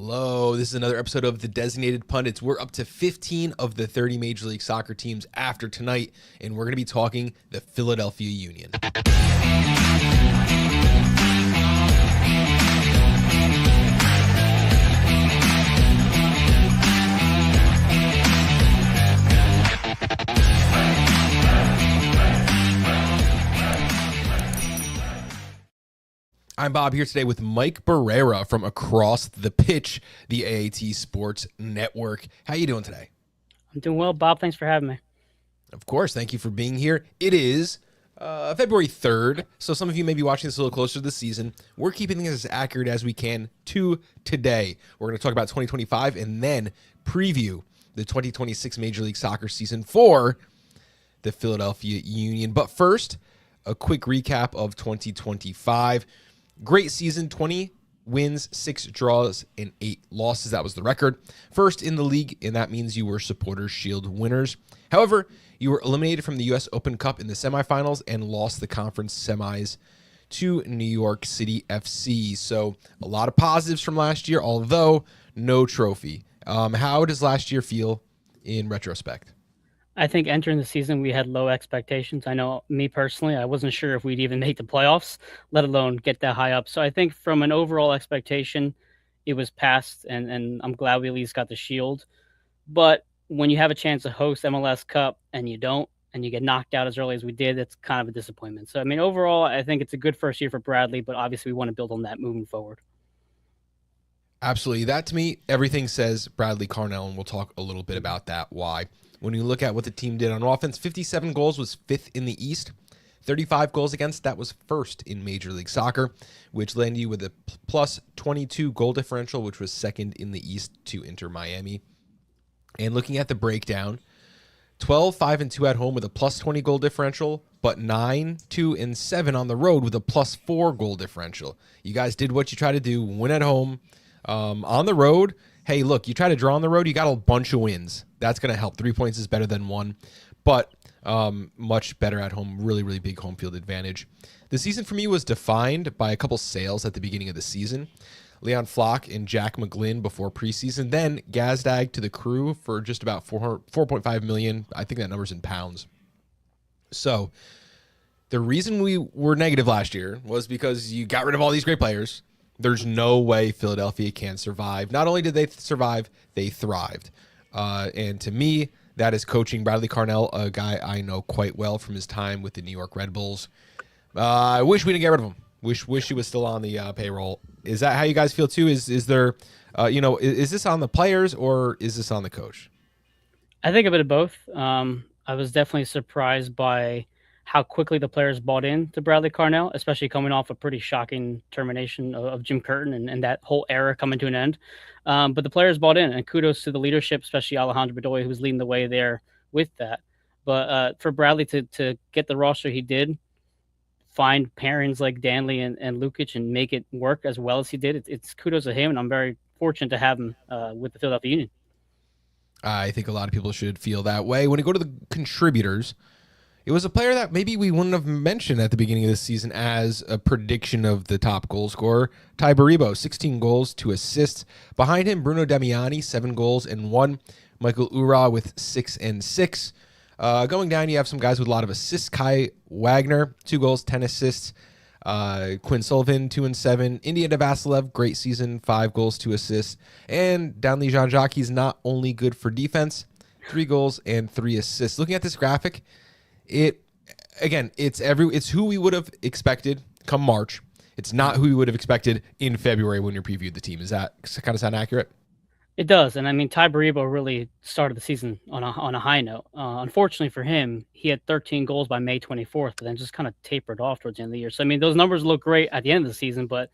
Hello, this is another episode of the Designated Pundits. We're up to 15 of the 30 Major League Soccer teams after tonight, and we're going to be talking the Philadelphia Union. I'm Bob here today with Mike Barrera from across the pitch, the AAT Sports Network. How you doing today? I'm doing well, Bob. Thanks for having me. Of course. Thank you for being here. It is February 3rd, so some of you may be watching this a little closer to the season. We're keeping things as accurate as we can to today. We're going to talk about 2025 and then preview the 2026 Major League Soccer season for the Philadelphia Union. But first, a quick recap of 2025. Great season, 20 wins, 6 draws, and 8 losses. That was the record. First in the league, and that means you were Supporters Shield winners. However, you were eliminated from the U.S. Open Cup in the semifinals and lost the conference semis to New York City FC. So a lot of positives from last year, although no trophy. How does last year feel in retrospect? I think entering the season, we had low expectations. I know me personally, I wasn't sure if we'd even make the playoffs, let alone get that high up. So I think from an overall expectation, it was passed, and I'm glad we at least got the Shield. But when you have a chance to host MLS Cup and you don't, and you get knocked out as early as we did, it's kind of a disappointment. So, I mean, overall, I think it's a good first year for Bradley, but obviously we want to build on that moving forward. Absolutely. That, to me, everything says Bradley Carnell, and we'll talk a little bit about that, why. When you look at what the team did on offense, 57 goals was 5th in the East. 35 goals against, that was 1st in Major League Soccer, which landed you with a plus 22 goal differential, which was 2nd in the East to Inter Miami. And looking at the breakdown, 12, 5, and 2 at home with a plus 20 goal differential, but 9, 2, and 7 on the road with a plus 4 goal differential. You guys did what you try to do, win at home. On the road, hey, look, you try to draw on the road, you got a bunch of wins. That's going to help. 3 points is better than 1, but much better at home. Really, really big home field advantage. The season for me was defined by a couple sales at the beginning of the season. Leon Flock and Jack McGlynn before preseason. Then Gazdag to the Crew for just about $4.5 million. I think that number's in pounds. So the reason we were negative last year was because you got rid of all these great players. There's no way Philadelphia can survive. Not only did they survive, they thrived. And to me, that is coaching Bradley Carnell, a guy I know quite well from his time with the New York Red Bulls. I wish we didn't get rid of him. Wish he was still on the payroll. Is that how you guys feel too? Is there, is this on the players or is this on the coach? I think a bit of both. I was definitely surprised by how quickly the players bought in to Bradley Carnell, especially coming off a pretty shocking termination of Jim Curtin and that whole era coming to an end. But the players bought in, and kudos to the leadership, especially Alejandro Bedoya, who was leading the way there with that. But for Bradley to get the roster he did, find pairings like Danley and Lukic and make it work as well as he did, it's kudos to him, and I'm very fortunate to have him with the Philadelphia Union. I think a lot of people should feel that way. When you go to the contributors, it was a player that maybe we wouldn't have mentioned at the beginning of the season as a prediction of the top goal scorer. Ty Baribo, 16 goals, 2 assists. Behind him, Bruno Damiani, 7 goals and 1. Michael Ura with 6 and 6. Going down, you have some guys with a lot of assists. Kai Wagner, 2 goals, 10 assists. Quinn Sullivan, 2 and 7. India Vasilev, great season, 5 goals, 2 assists. And Downley Jean-Jacques, he's not only good for defense, 3 goals and 3 assists. Looking at this graphic, it's who we would have expected come March. It's not who we would have expected in February when you previewed the team. Is that kind of sound accurate? It does, and I mean, Ty Baribo really started the season on a high note. Unfortunately for him, he had 13 goals by May 24th, but then just kind of tapered off towards the end of the year. So I mean, those numbers look great at the end of the season, but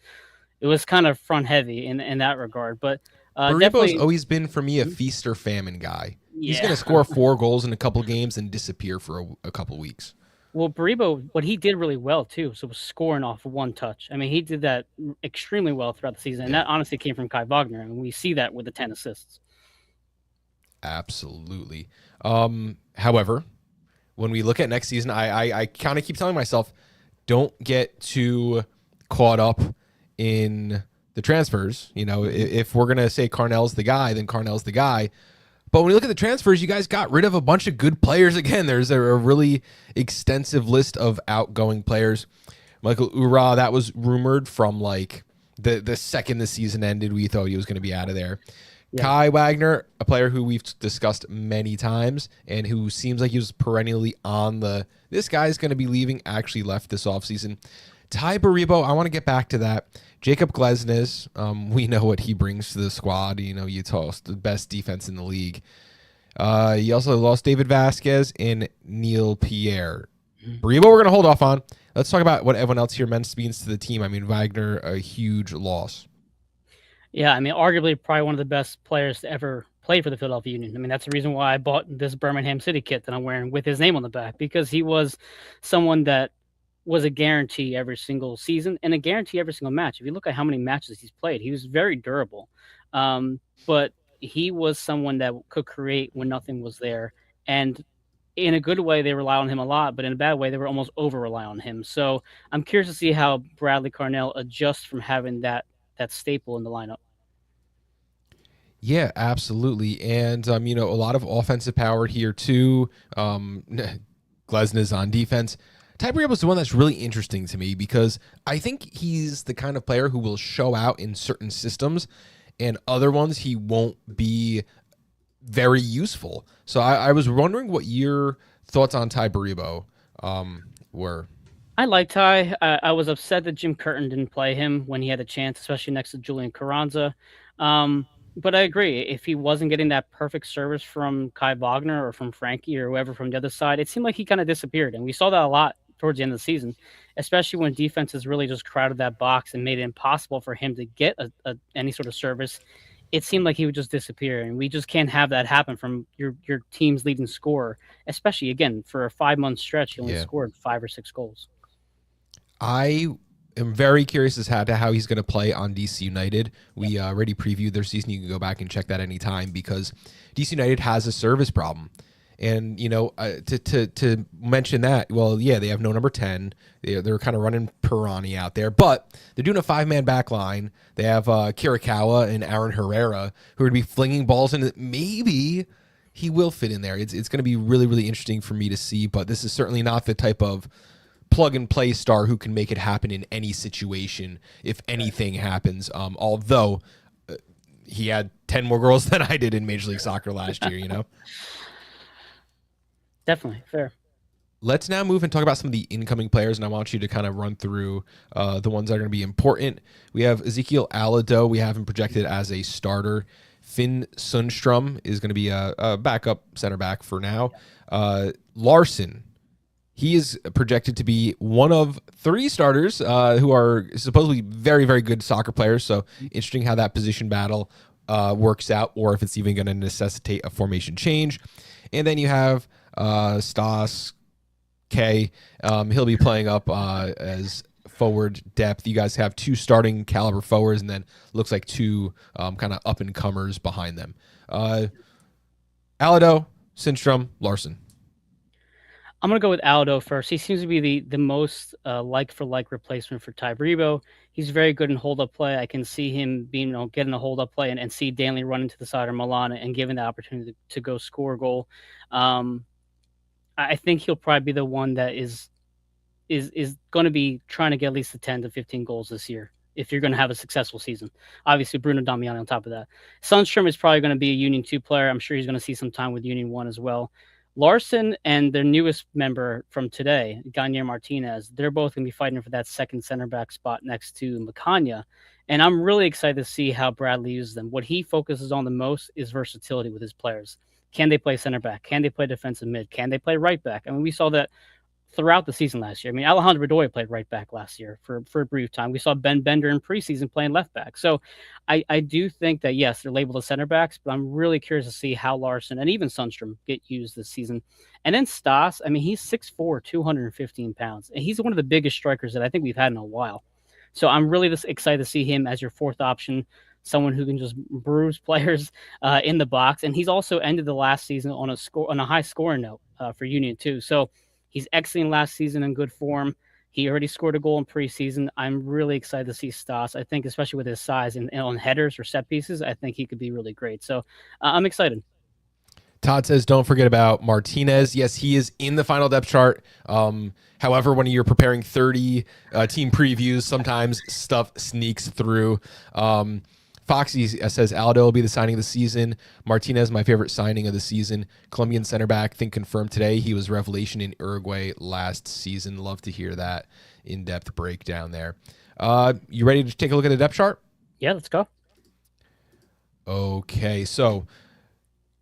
it was kind of front heavy in that regard. But Baribo's always been for me a feast or famine guy. Yeah. He's going to score 4 goals in a couple games and disappear for a couple weeks. Well, Baribo, what he did really well too, so was scoring off one touch. I mean, he did that extremely well throughout the season, and that honestly came from Kai Wagner, and we see that with the 10 assists. Absolutely. However, when we look at next season, I kind of keep telling myself, don't get too caught up in the transfers. If we're gonna say Carnell's the guy, then Carnell's the guy. But when you look at the transfers, you guys got rid of a bunch of good players. Again, there's a really extensive list of outgoing players. Michael Ura, that was rumored from like the second the season ended. We thought he was going to be out of there. Yeah. Kai Wagner, a player who we've discussed many times and who seems like he was perennially on this guy's going to be leaving, actually left this offseason. Ty Baribo, I want to get back to that. Jacob Glesnes, we know what he brings to the squad. Utah's the best defense in the league. You also lost David Vasquez and Neil Pierre. Baribo, we're going to hold off on. Let's talk about what everyone else here means to the team. Wagner, a huge loss. Yeah, arguably probably one of the best players to ever play for the Philadelphia Union. That's the reason why I bought this Birmingham City kit that I'm wearing with his name on the back, because he was someone that was a guarantee every single season and a guarantee every single match. If you look at how many matches he's played, he was very durable. But he was someone that could create when nothing was there. And in a good way, they rely on him a lot, but in a bad way, they were almost over-rely on him. So I'm curious to see how Bradley Carnell adjusts from having that staple in the lineup. Yeah, absolutely. And, a lot of offensive power here too. Glesnes on defense. Ty Baribo is the one that's really interesting to me because I think he's the kind of player who will show out in certain systems and other ones he won't be very useful. So I was wondering what your thoughts on Ty Baribo were. I like Ty. I was upset that Jim Curtin didn't play him when he had a chance, especially next to Julian Carranza. But I agree. If he wasn't getting that perfect service from Kai Wagner or from Frankie or whoever from the other side, it seemed like he kind of disappeared. And we saw that a lot towards the end of the season, especially when defenses really just crowded that box and made it impossible for him to get any sort of service. It seemed like he would just disappear, and we just can't have that happen from your team's leading scorer, especially, again, for a 5-month stretch, he only scored 5 or 6 goals. I am very curious as to how he's going to play on DC United. We already previewed their season. You can go back and check that anytime because DC United has a service problem. And, to mention that, well, yeah, they have no number 10. They're kind of running Pirani out there, but they're doing a 5-man back line. They have Kirikawa and Aaron Herrera who are going to be flinging balls in. Maybe he will fit in there. It's going to be really, really interesting for me to see, but this is certainly not the type of plug-and-play star who can make it happen in any situation if anything happens, although he had 10 more goals than I did in Major League Soccer last year, Definitely, fair. Let's now move and talk about some of the incoming players, and I want you to kind of run through the ones that are going to be important. We have Ezekiel Alado. We have him projected as a starter. Finn Sundstrom is going to be a backup center back for now. Larson, he is projected to be one of 3 starters who are supposedly very, very good soccer players, so interesting how that position battle works out, or if it's even going to necessitate a formation change. And then you have Stas K. He'll be playing up as forward depth. You guys have 2 starting caliber forwards, and then looks like 2 kind of up and comers behind them. Alado, Sundstrom, Larson. I'm going to go with Aldo first. He seems to be the most like-for-like replacement for Ty Baribo. He's very good in hold-up play. I can see him being, getting a hold-up play and see Danley running to the side of Milan and giving the opportunity to go score a goal. I think he'll probably be the one that is going to be trying to get at least the 10 to 15 goals this year if you're going to have a successful season. Obviously, Bruno Damiani on top of that. Sundstrom is probably going to be a Union 2 player. I'm sure he's going to see some time with Union 1 as well. Larson and their newest member from today, Gagne Martinez, they're both going to be fighting for that second center back spot next to Macania. And I'm really excited to see how Bradley uses them. What he focuses on the most is versatility with his players. Can they play center back? Can they play defensive mid? Can they play right back? We saw that throughout the season last year. Alejandro Bedoya played right back last year for a brief time. We saw Ben Bender in preseason playing left back. So I do think that, yes, they're labeled as center backs, but I'm really curious to see how Larson and even Sundstrom get used this season. And then Stas, he's 6'4", 215 pounds. And he's one of the biggest strikers that I think we've had in a while. So I'm really excited to see him as your 4th option, someone who can just bruise players in the box. And he's also ended the last season on a high scoring note for Union too. So he's excellent last season in good form. He already scored a goal in preseason. I'm really excited to see Stas. I think, especially with his size and on headers or set pieces, I think he could be really great. So I'm excited. Todd says, don't forget about Martinez. Yes, he is in the final depth chart. However, when you're preparing 30 team previews, sometimes stuff sneaks through. Foxy says, Aldo will be the signing of the season. Martinez, my favorite signing of the season. Colombian center back, think confirmed today. He was revelation in Uruguay last season. Love to hear that in-depth breakdown there. You ready to take a look at the depth chart? Yeah, let's go. Okay, so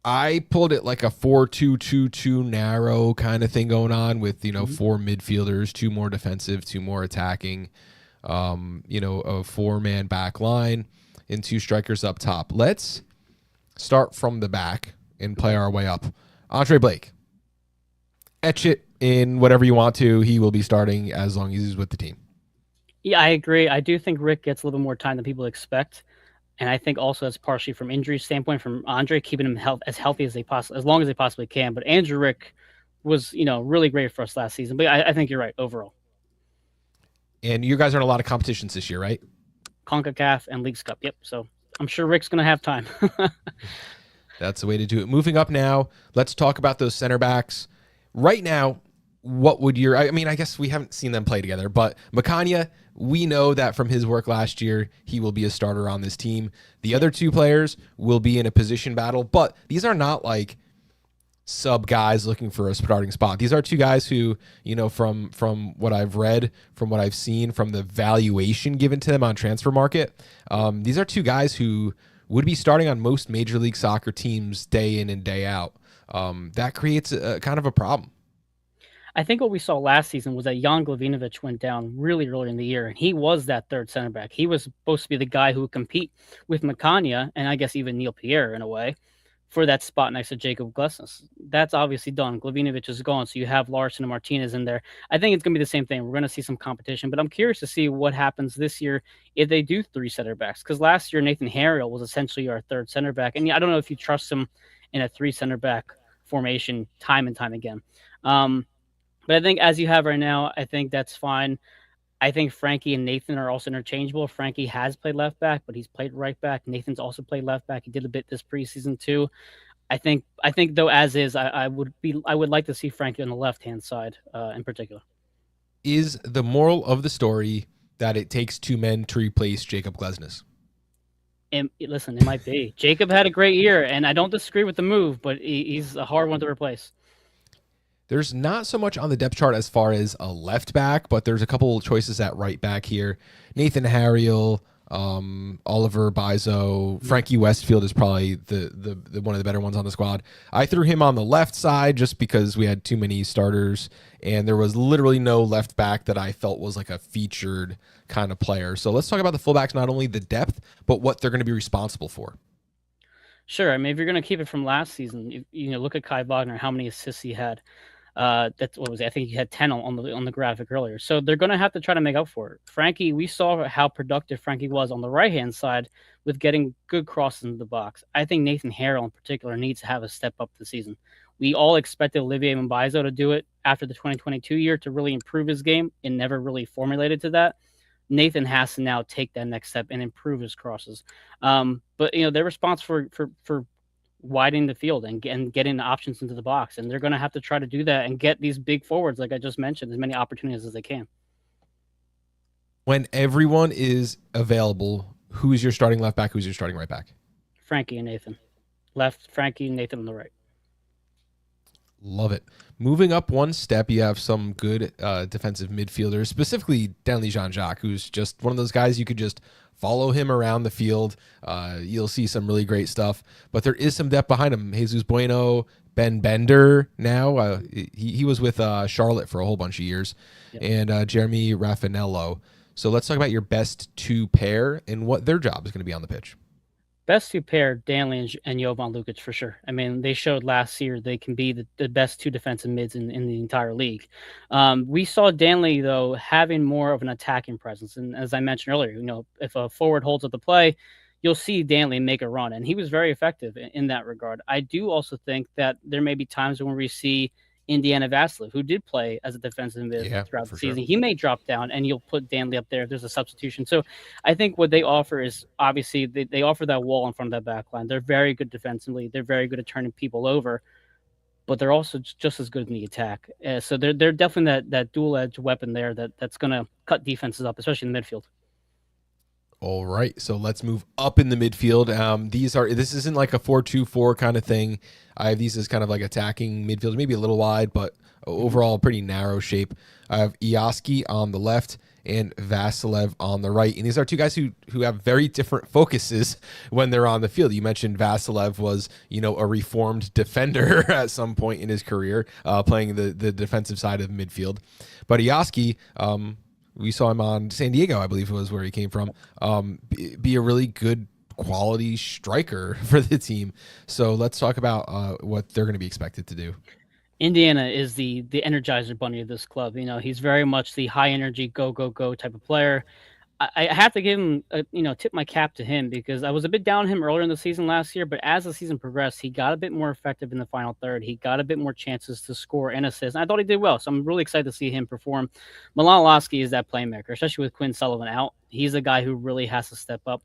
I pulled it like a 4-2-2-2 narrow kind of thing going on with, four midfielders, two more defensive, two more attacking, a four-man back line and two strikers up top. Let's start from the back and play our way up. Andre Blake, etch it in whatever you want to. He will be starting as long as he's with the team. Yeah, I agree. I do think Rick gets a little more time than people expect. And I think also it's partially from injury standpoint, from Andre keeping him as healthy as long as they possibly can. But Andrew Rick was, really great for us last season. But I think you're right overall. And you guys are in a lot of competitions this year, right? CONCACAF and Leagues Cup. Yep. So I'm sure Rick's going to have time. That's the way to do it. Moving up now, let's talk about those center backs. Right now, what would I guess we haven't seen them play together, but Makanya, we know that from his work last year, he will be a starter on this team. The other two players will be in a position battle, but these are not like sub guys looking for a starting spot. These are two guys who, from what I've read, from what I've seen, from the valuation given to them on transfer market, these are two guys who would be starting on most Major League Soccer teams day in and day out. That creates a kind of a problem. I think what we saw last season was that Jan Glavinovic went down really early in the year, and he was that third center back. He was supposed to be the guy who would compete with Makanya, and I guess even Neil Pierre in a way, for that spot next to Jacob Glesnes. That's obviously done. Glavinovic is gone, so you have Larson and Martinez in there. I think it's going to be the same thing. We're going to see some competition, but I'm curious to see what happens this year if they do three center backs, because last year Nathan Harriel was essentially our third center back, and I don't know if you trust him in a three center back formation time and time again. But I think as you have right now, I think that's fine. I think Frankie and Nathan are also interchangeable. Frankie has played left back, but he's played right back. Nathan's also played left back. He did a bit this preseason too. I think though, as is, I would like to see Frankie on the left-hand side in particular. Is the moral of the story that it takes two men to replace Jacob Glesnes? Listen, it might be. Jacob had a great year, and I don't disagree with the move, but he's a hard one to replace. There's not so much on the depth chart as far as a left back, but there's a couple of choices at right back here. Nathan Harriel, Oliver Bizo, Frankie Westfield is probably the one of the better ones on the squad. I threw him on the left side just because we had too many starters, and there was literally no left back that I felt was like a featured kind of player. So let's talk about the fullbacks, not only the depth, but what they're going to be responsible for. Sure. I mean, if you're going to keep it from last season, look at Kai Wagner, how many assists he had. That's what was it? I think he had 10 on the graphic earlier. So they're going to have to try to make up for it. Frankie, we saw how productive Frankie was on the right-hand side with getting good crosses into the box. I think Nathan Harrell in particular needs to have a step up this season. We all expected Olivier Mbaizo to do it after the 2022 year to really improve his game. It never really formulated to that. Nathan has to now take that next step and improve his crosses. But they're responsible for widening the field and getting the options into the box, and they're going to have to try to do that and get these big forwards, like I just mentioned, as many opportunities as they can. When everyone is available, who's your starting left back? Who's your starting right back? Frankie and Nathan. Left, Frankie, Nathan on the right. Love it. Moving up one step, you have some good defensive midfielders, specifically Denley Jean-Jacques, who's just one of those guys you could just follow him around the field. You'll see some really great stuff, but there is some depth behind him. Jesus Bueno, Ben Bender now. He was with Charlotte for a whole bunch of years, yep. And Jeremy Raffanello. So let's talk about your best two pair and what their job is going to be on the pitch. Best two pair, Danley and Jovan Lukic for sure. I mean, they showed last year they can be the best two defensive mids in the entire league. We saw Danley, though, having more of an attacking presence. And as I mentioned earlier, if a forward holds up the play, you'll see Danley make a run. And he was very effective in that regard. I do also think that there may be times when we see Indiana Vasiliev, who did play as a defensive mid Yeah, throughout the for sure. season. He may drop down, and you'll put Danley up there if there's a substitution. So I think what they offer is obviously they offer that wall in front of that back line. They're very good defensively. They're very good at turning people over, but they're also just as good in the attack. So they're definitely that dual edged weapon there that's going to cut defenses up, especially in the midfield. All right, so let's move up in the midfield. This isn't like a 4-2-4 kind of thing. I have these as kind of like attacking midfield, maybe a little wide, but overall pretty narrow shape. I have Ioski on the left and Vasilev on the right, and these are two guys who have very different focuses when they're on the field. You mentioned Vasilev was a reformed defender at some point in his career, playing the defensive side of midfield, but Ioski. We saw him on San Diego, I believe was where he came from. Be a really good quality striker for the team. So let's talk about what they're going to be expected to do. Indiana is the energizer bunny of this club. He's very much the high energy, go go go type of player. I have to give him, tip my cap to him because I was a bit down on him earlier in the season last year, but as the season progressed, he got a bit more effective in the final third. He got a bit more chances to score and assist. And I thought he did well, so I'm really excited to see him perform. Milan Lasky is that playmaker, especially with Quinn Sullivan out. He's a guy who really has to step up.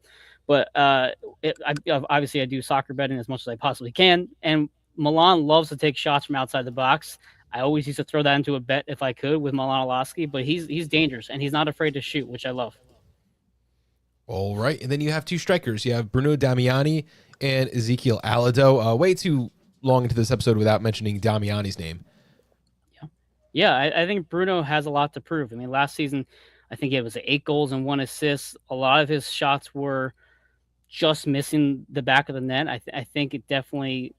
But obviously, I do soccer betting as much as I possibly can, and Milan loves to take shots from outside the box. I always used to throw that into a bet if I could with Milan Lasky, but he's dangerous and he's not afraid to shoot, which I love. All right, and then you have two strikers. You have Bruno Damiani and Ezekiel Alado. Way too long into this episode without mentioning Damiani's name. Yeah, I think Bruno has a lot to prove. I mean, last season, I think it was 8 goals and 1 assist. A lot of his shots were just missing the back of the net. I think it definitely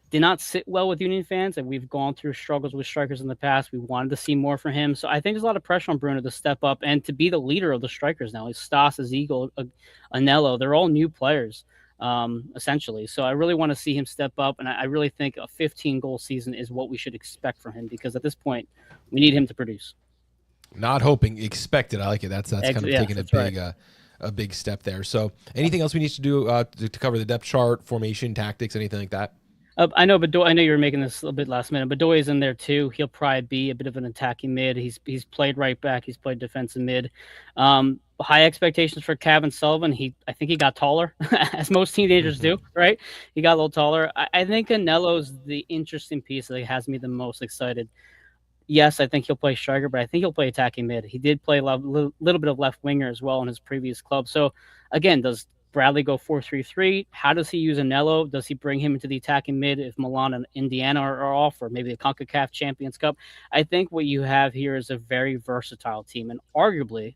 did not sit well with Union fans, and we've gone through struggles with strikers in the past. We wanted to see more from him. So I think there's a lot of pressure on Bruno to step up and to be the leader of the strikers now. It's Stas, Eagle, Anello. They're all new players, essentially. So I really want to see him step up, and I really think a 15-goal season is what we should expect from him because at this point, we need him to produce. Not hoping, expected. I like it. That's kind of taking a big step there. So anything else we need to do to cover the depth chart, formation, tactics, anything like that? I know, but I know you were making this a bit last minute, but Doy is in there too. He'll probably be a bit of an attacking mid. He's played right back. He's played defensive mid. High expectations for Kevin Sullivan. I think he got taller, as most teenagers do, right? He got a little taller. I think Anello's the interesting piece that has me the most excited. Yes, I think he'll play striker, but I think he'll play attacking mid. He did play a little bit of left winger as well in his previous club. So, again, does Bradley go 4-3-3? How does he use Anello? Does he bring him into the attacking mid if Milan and Indiana are off, or maybe the CONCACAF Champions Cup? I think what you have here is a very versatile team, and arguably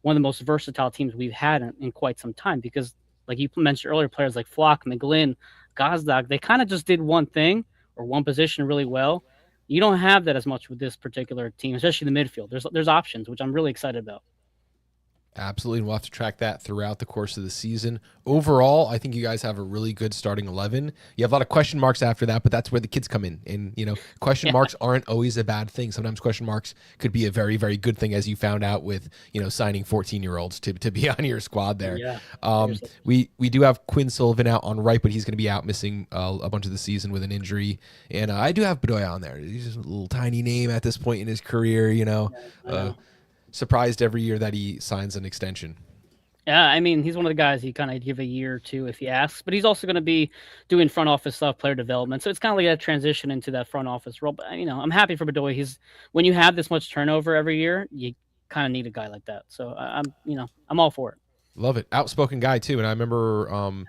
one of the most versatile teams we've had in quite some time because, like you mentioned earlier, players like Flock, McGlynn, Gazdag, they kind of just did one thing or one position really well. You don't have that as much with this particular team, especially the midfield. There's options, which I'm really excited about. Absolutely. And we'll have to track that throughout the course of the season. Overall, I think you guys have a really good starting 11. You have a lot of question marks after that, but that's where the kids come in. And, question marks aren't always a bad thing. Sometimes question marks could be a very, very good thing, as you found out with, signing 14-year-olds to be on your squad there. Yeah, we do have Quinn Sullivan out on right, but he's going to be out missing a bunch of the season with an injury. And I do have Bedoya on there. He's just a little tiny name at this point in his career, surprised every year that he signs an extension. Yeah, I mean, he's one of the guys you kind of give a year or two if he asks, but he's also going to be doing front office stuff, player development. So it's kind of like that transition into that front office role. But, I'm happy for Bedoya. When you have this much turnover every year, you kind of need a guy like that. So I'm all for it. Love it. Outspoken guy too. And I remember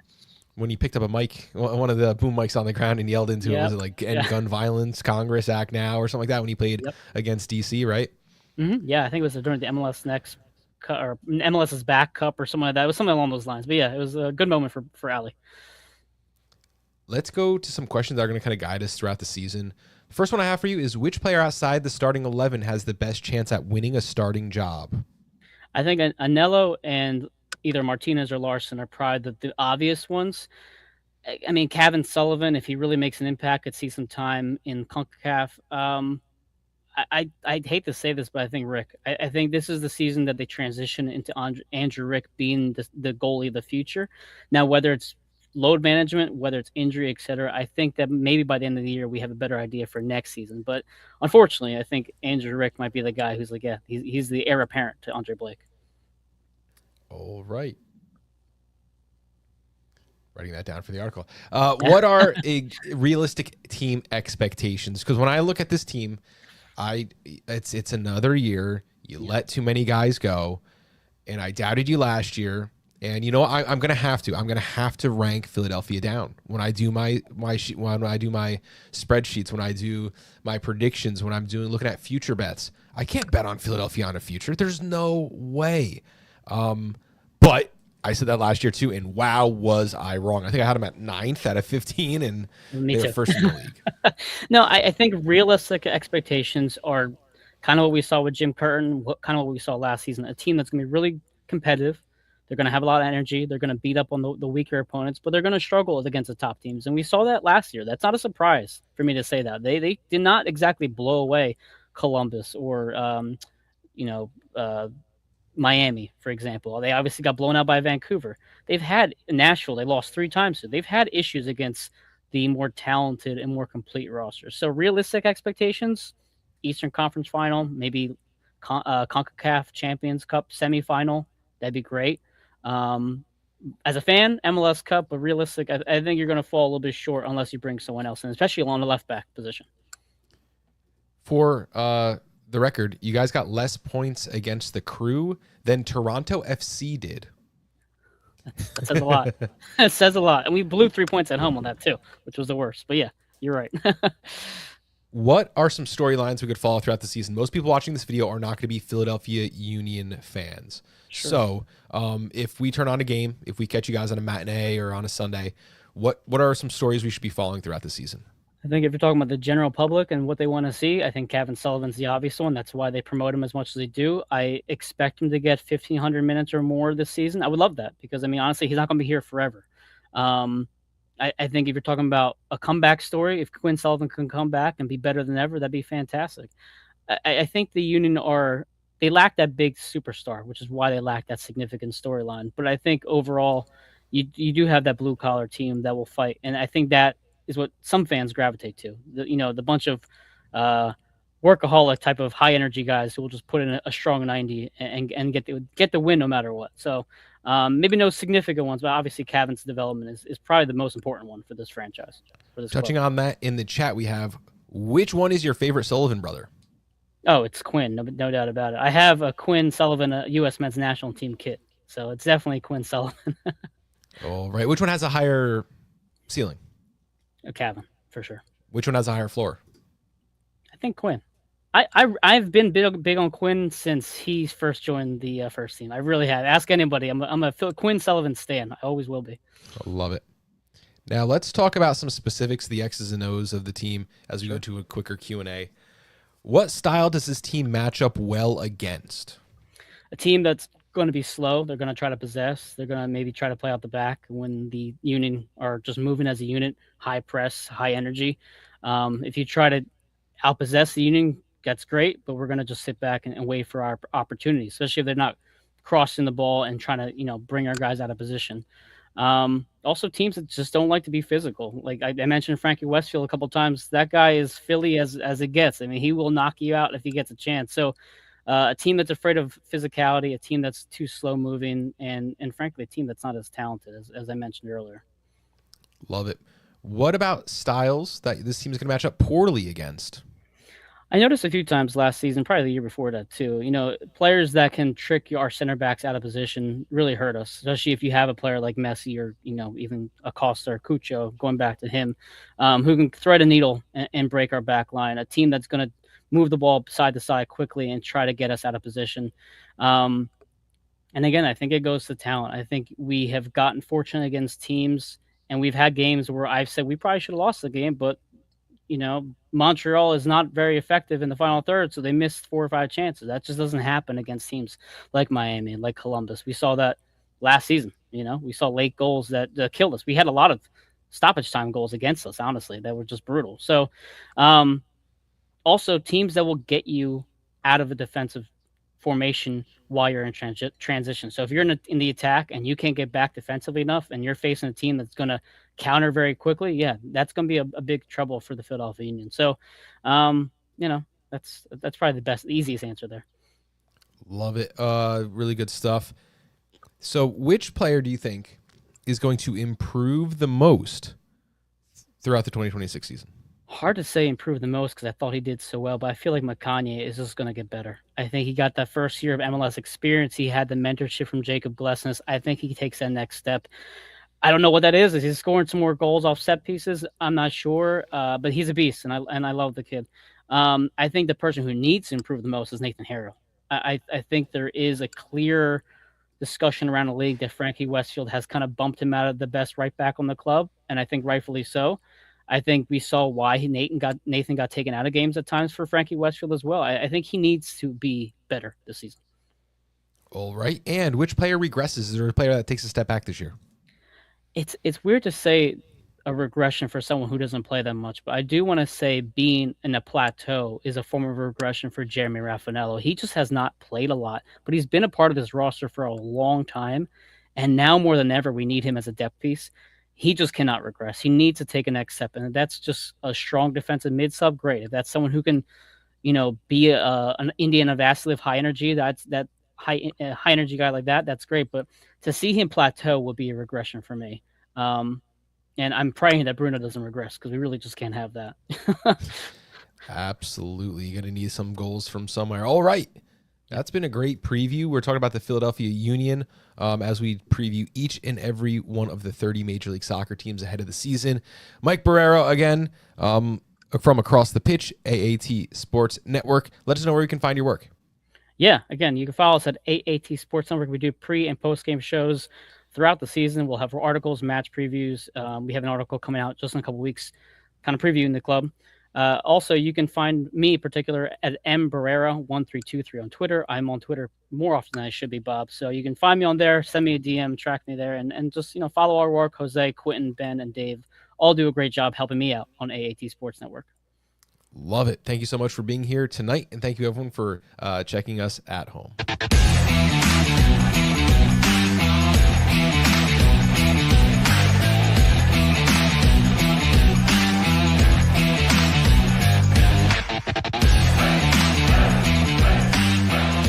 when he picked up a mic, one of the boom mics on the ground and yelled into it, was it like End Gun Violence, Congress Act Now or something like that when he played against DC, right? Mm-hmm. Yeah, I think it was during the MLS Next Cup or MLS's Back Cup or something like that. It was something along those lines. But yeah, it was a good moment for Ali. Let's go to some questions that are going to kind of guide us throughout the season. The first one I have for you is, which player outside the starting 11 has the best chance at winning a starting job? I think Anello and either Martinez or Larson are probably the obvious ones. I mean, Kevin Sullivan, if he really makes an impact, could see some time in CONCACAF. I'd hate to say this, but I think Rick. I think this is the season that they transition into Andrew Rick being the goalie of the future. Now, whether it's load management, whether it's injury, etc. I think that maybe by the end of the year we have a better idea for next season. But unfortunately, I think Andrew Rick might be the guy who's like, yeah, he's the heir apparent to Andre Blake. All right. Writing that down for the article. What are realistic team expectations? Because when I look at this team, it's another year. You let too many guys go, and I doubted you last year. And you know what? I'm gonna have to. I'm gonna have to rank Philadelphia down when I do my when I do my spreadsheets, when I do my predictions, when I'm looking at future bets. I can't bet on Philadelphia on a future. There's no way. But I said that last year too, and wow, was I wrong. I think I had them at 9th out of 15, and Me they're too. first in the league. No, I think realistic expectations are kind of what we saw with Jim Curtin, kind of what we saw last season. A team that's going to be really competitive. They're going to have a lot of energy. They're going to beat up on the weaker opponents, but they're going to struggle against the top teams. And we saw that last year. That's not a surprise for me to say that. They did not exactly blow away Columbus or you know Miami, for example. They obviously got blown out by Vancouver. They've had Nashville. They lost 3 times. So they've had issues against the more talented and more complete rosters. So realistic expectations, Eastern Conference Final, maybe CONCACAF Champions Cup semifinal. That'd be great. As a fan, MLS Cup, but realistic, I think you're going to fall a little bit short unless you bring someone else in, especially along the left back position. For the record, you guys got less points against the Crew than Toronto FC did. That says a lot. It says a lot. And we blew 3 points at home on that too, which was the worst. But yeah, you're right. What are some storylines we could follow throughout the season? Most people watching this video are not going to be Philadelphia Union fans. Sure. So if we turn on a game, if we catch you guys on a matinee or on a Sunday, what are some stories we should be following throughout the season? I think if you're talking about the general public and what they want to see, I think Kevin Sullivan's the obvious one. That's why they promote him as much as they do. I expect him to get 1,500 minutes or more this season. I would love that because, I mean, honestly, he's not going to be here forever. I think if you're talking about a comeback story, if Quinn Sullivan can come back and be better than ever, that'd be fantastic. I think the Union they lack that big superstar, which is why they lack that significant storyline. But I think overall, you do have that blue collar team that will fight, and I think that is what some fans gravitate to. The bunch of workaholic type of high energy guys who will just put in a strong 90 and get the win no matter what. So maybe no significant ones, but obviously Kevin's development is probably the most important one for this franchise. Touching on that, in the chat we have, which one is your favorite Sullivan brother? Oh, it's Quinn, no doubt about it. I have a Quinn Sullivan U.S. men's national team kit, so it's definitely Quinn Sullivan. All right. Which one has a higher ceiling? Kevin, for sure. Which one has a higher floor? I think Quinn. I've been big on Quinn since he first joined the first team. I really have. Ask anybody. I'm a Quinn Sullivan stan. I always will be. I love it. Now let's talk about some specifics, the X's and O's of the team as we go to a quicker Q&A. What style does this team match up well against? A team that's going to be slow. They're going to try to possess. They're going to maybe try to play out the back when the Union are just moving as a unit, high press, high energy. If you try to outpossess the Union, that's great, but we're going to just sit back and wait for our opportunities, especially if they're not crossing the ball and trying to, bring our guys out of position. Also teams that just don't like to be physical. Like I mentioned Frankie Westfield a couple of times. That guy is Philly as it gets. I mean, he will knock you out if he gets a chance. So a team that's afraid of physicality, a team that's too slow moving, and frankly, a team that's not as talented as I mentioned earlier. Love it. What about styles that this team is going to match up poorly against? I noticed a few times last season, probably the year before that too, players that can trick our center backs out of position really hurt us, especially if you have a player like Messi or, even Acosta or Cucho, going back to him, who can thread a needle and break our back line, a team that's going to move the ball side to side quickly and try to get us out of position. And again, I think it goes to talent. I think we have gotten fortunate against teams, and we've had games where I've said we probably should have lost the game, but Montreal is not very effective in the final third, so they missed 4 or 5 chances. That just doesn't happen against teams like Miami, like Columbus. We saw that last season. We saw late goals that killed us. We had a lot of stoppage time goals against us, honestly, that were just brutal. So also teams that will get you out of a defensive formation while you're in transition. So if you're in the attack and you can't get back defensively enough, and you're facing a team that's going to counter very quickly, yeah, that's going to be a big trouble for the Philadelphia Union. So, you know, that's probably the easiest answer there. Love it. Really good stuff. So which player do you think is going to improve the most throughout the 2026 season? Hard to say improve the most because I thought he did so well, but I feel like McConaughey is just going to get better. I think he got that first year of MLS experience. He had the mentorship from Jacob Glesnes. I think he takes that next step. I don't know what that is. Is he scoring some more goals off set pieces? I'm not sure, but he's a beast, and I love the kid. I think the person who needs to improve the most is Nathan Harrell. I think there is a clear discussion around the league that Frankie Westfield has kind of bumped him out of the best right back on the club, and I think rightfully so. I think we saw why Nathan got taken out of games at times for Frankie Westfield as well. I think he needs to be better this season. All right. And which player regresses? Is there a player that takes a step back this year? It's weird to say a regression for someone who doesn't play that much, but I do want to say being in a plateau is a form of regression for Jeremy Raffanello. He just has not played a lot, but he's been a part of this roster for a long time, and now more than ever we need him as a depth piece. He just cannot regress. He needs to take a next step, and that's just a strong defensive mid sub. Great, if that's someone who can, be an Indiana Vasiliev high energy. That's that high energy guy like that. That's great, but to see him plateau would be a regression for me. And I'm praying that Bruno doesn't regress because we really just can't have that. Absolutely, you're gonna need some goals from somewhere. All right. That's been a great preview. We're talking about the Philadelphia Union as we preview each and every one of the 30 Major League Soccer teams ahead of the season. Mike Barrera, again, from Across the Pitch, AAT Sports Network. Let us know where you can find your work. Yeah, again, you can follow us at AAT Sports Network. We do pre- and post-game shows throughout the season. We'll have articles, match previews. We have an article coming out just in a couple weeks, kind of previewing the club. Also, you can find me in particular at mbarrera1323 on Twitter. I'm on Twitter more often than I should be, Bob. So you can find me on there, send me a DM, track me there, and just follow our work. Jose, Quentin, Ben, and Dave all do a great job helping me out on AAT Sports Network. Love it. Thank you so much for being here tonight, and thank you everyone for checking us at home.